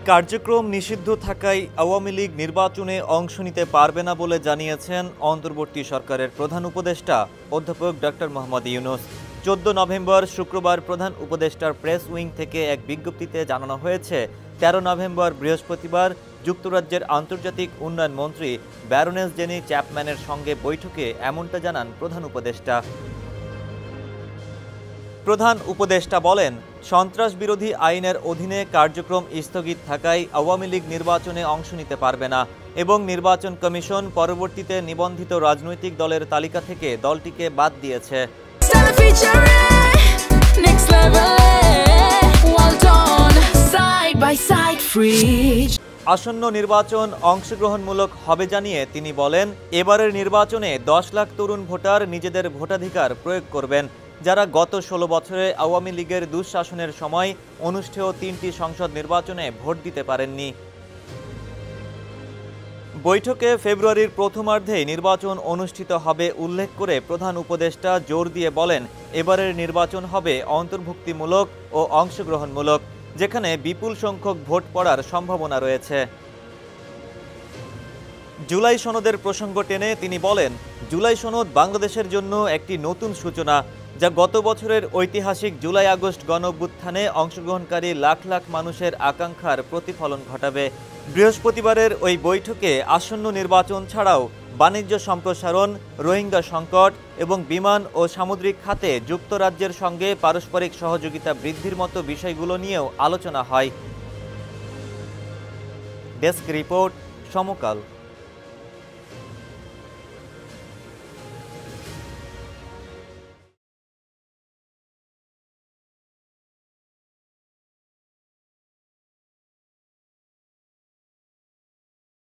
কার্যক্রম নিষিদ্ধ থাকায় আওয়ামী লীগ নির্বাচনে অংশ নিতে পারবে না বলে জানিয়েছেন অন্তর্বর্তী সরকারের প্রধান উপদেষ্টা অধ্যাপক ডক্টর মোহাম্মদ ইউনূস। 14 নভেম্বর শুক্রবার প্রধান উপদেষ্টার প্রেস উইং থেকে এক বিজ্ঞপ্তিতে জানানো হয়েছে, 13 নভেম্বর বৃহস্পতিবার যুক্তরাজ্যের আন্তর্জাতিক উন্নয়ন মন্ত্রী ব্যারোনেস জেনি চ্যাপম্যানের সঙ্গে বৈঠকে এমনটা জানান প্রধান উপদেষ্টা। প্রধান উপদেষ্টা বলেন, সন্ত্রাস বিরোধী আইনের অধীনে কার্যক্রম স্থগিত থাকায় আওয়ামী লীগ নির্বাচনে অংশ নিতে পারবে না এবং নির্বাচন কমিশন পরবর্তীতে নিবন্ধিত রাজনৈতিক দলের তালিকা থেকে দলটিকে বাদ দিয়েছে। আসন্ন নির্বাচন অংশগ্রহণমূলক হবে জানিয়ে তিনি বলেন, এবারের নির্বাচনে 10 লাখ তরুণ ভোটার নিজেদের ভোটাধিকার প্রয়োগ করবেন, যারা গত 16 বছরে আওয়ামী লীগের দুঃশাসনের সময় অনুষ্ঠেয় 3টি সংসদ নির্বাচনে ভোট দিতে পারেননি। বৈঠকে ফেব্রুয়ারির প্রথমার্ধে নির্বাচন অনুষ্ঠিত হবে উল্লেখ করে প্রধান উপদেষ্টা জোর দিয়ে বলেন, এবারের নির্বাচন হবে অন্তর্ভুক্তিমূলক ও অংশগ্রহণমূলক, যেখানে বিপুল সংখ্যক ভোট পড়ার সম্ভাবনা রয়েছে। জুলাই সনদের প্রসঙ্গ টেনে তিনি বলেন, জুলাই সনদ বাংলাদেশের জন্য একটি নতুন সূচনা, যা গত বছরের ঐতিহাসিক জুলাই আগস্ট গণঅভ্যুত্থানে অংশগ্রহণকারী লাখ লাখ মানুষের আকাঙ্ক্ষার প্রতিফলন ঘটাবে। বৃহস্পতিবারের ওই বৈঠকে আসন্ন নির্বাচন ছাড়াও বাণিজ্য সম্প্রসারণ, রোহিঙ্গা সংকট এবং বিমান ও সামুদ্রিক খাতে যুক্তরাজ্যের সঙ্গে পারস্পরিক সহযোগিতা বৃদ্ধির মতো বিষয়গুলো নিয়েও আলোচনা হয়। ডেস্ক রিপোর্ট, সমকাল।